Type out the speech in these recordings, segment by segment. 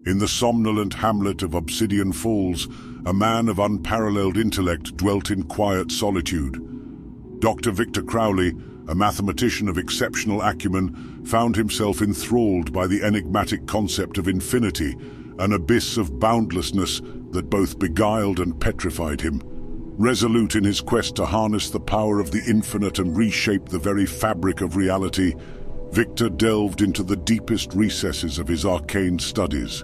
In the somnolent hamlet of Obsidian Falls, a man of unparalleled intellect dwelt in quiet solitude. Dr. Victor Crowley, a mathematician of exceptional acumen, found himself enthralled by the enigmatic concept of infinity, an abyss of boundlessness that both beguiled and petrified him. Resolute in his quest to harness the power of the infinite and reshape the very fabric of reality, Victor delved into the deepest recesses of his arcane studies.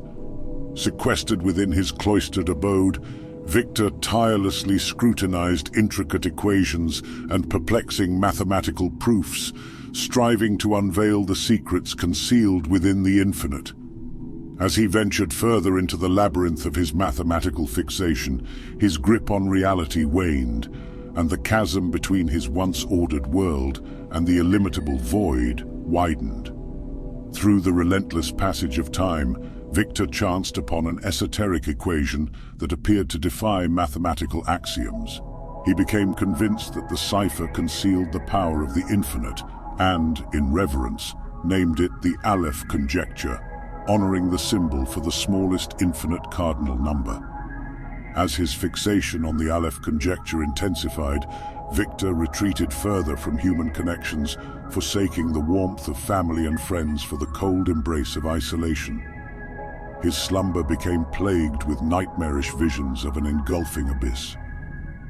Sequestered within his cloistered abode, Victor tirelessly scrutinized intricate equations and perplexing mathematical proofs, striving to unveil the secrets concealed within the infinite. As he ventured further into the labyrinth of his mathematical fixation, his grip on reality waned, and the chasm between his once-ordered world and the illimitable void widened. Through the relentless passage of time, Victor chanced upon an esoteric equation that appeared to defy mathematical axioms. He became convinced that the cipher concealed the power of the infinite and, in reverence, named it the Aleph Conjecture, honoring the symbol for the smallest infinite cardinal number. As his fixation on the Aleph Conjecture intensified, Victor retreated further from human connections, forsaking the warmth of family and friends for the cold embrace of isolation. His slumber became plagued with nightmarish visions of an engulfing abyss.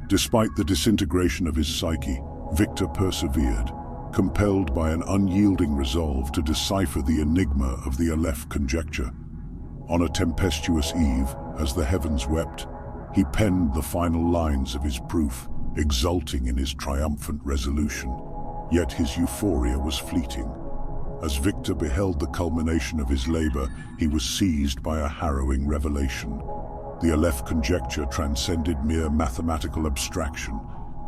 Despite the disintegration of his psyche, Victor persevered, compelled by an unyielding resolve to decipher the enigma of the Aleph Conjecture. On a tempestuous eve, as the heavens wept, he penned the final lines of his proof, exulting in his triumphant resolution. Yet his euphoria was fleeting. As Victor beheld the culmination of his labor, he was seized by a harrowing revelation. The Aleph Conjecture transcended mere mathematical abstraction.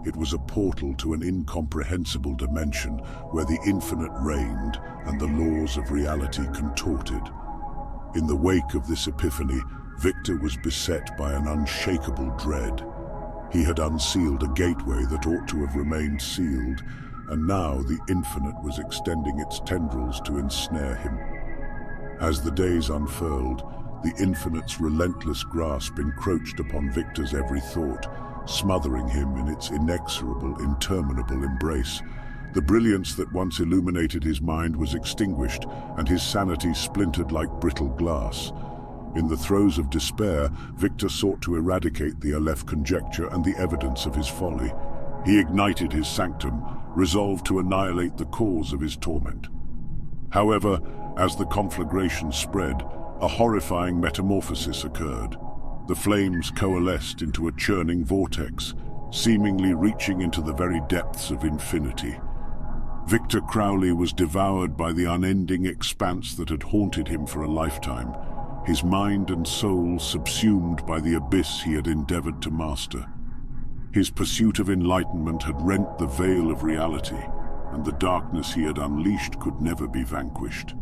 It was a portal to an incomprehensible dimension where the infinite reigned and the laws of reality contorted. In the wake of this epiphany, Victor was beset by an unshakable dread. He had unsealed a gateway that ought to have remained sealed, and now the infinite was extending its tendrils to ensnare him. As the days unfurled, the infinite's relentless grasp encroached upon Victor's every thought, smothering him in its inexorable, interminable embrace. The brilliance that once illuminated his mind was extinguished, and his sanity splintered like brittle glass. In the throes of despair, Victor sought to eradicate the Aleph Conjecture and the evidence of his folly. He ignited his sanctum, resolved to annihilate the cause of his torment. However, as the conflagration spread, a horrifying metamorphosis occurred. The flames coalesced into a churning vortex, seemingly reaching into the very depths of infinity. Victor Crowley was devoured by the unending expanse that had haunted him for a lifetime, his mind and soul subsumed by the abyss he had endeavored to master. His pursuit of enlightenment had rent the veil of reality, and the darkness he had unleashed could never be vanquished.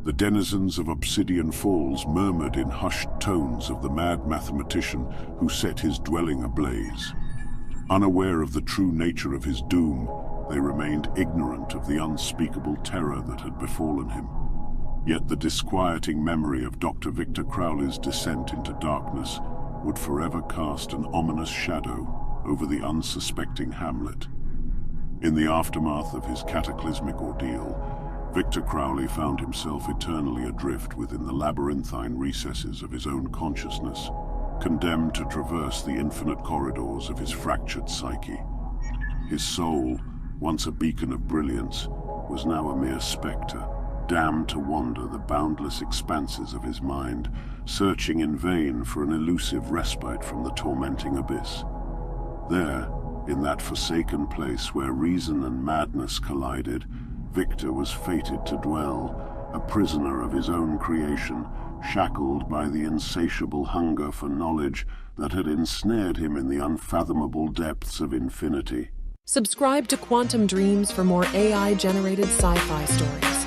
The denizens of Obsidian Falls murmured in hushed tones of the mad mathematician who set his dwelling ablaze. Unaware of the true nature of his doom, they remained ignorant of the unspeakable terror that had befallen him. Yet the disquieting memory of Dr. Victor Crowley's descent into darkness would forever cast an ominous shadow over the unsuspecting hamlet. In the aftermath of his cataclysmic ordeal, Victor Crowley found himself eternally adrift within the labyrinthine recesses of his own consciousness, condemned to traverse the infinite corridors of his fractured psyche. His soul, once a beacon of brilliance, was now a mere spectre, damned to wander the boundless expanses of his mind, searching in vain for an elusive respite from the tormenting abyss. There, in that forsaken place where reason and madness collided, Victor was fated to dwell, a prisoner of his own creation, shackled by the insatiable hunger for knowledge that had ensnared him in the unfathomable depths of infinity. Subscribe to Quantum Dreams for more AI-generated sci-fi stories.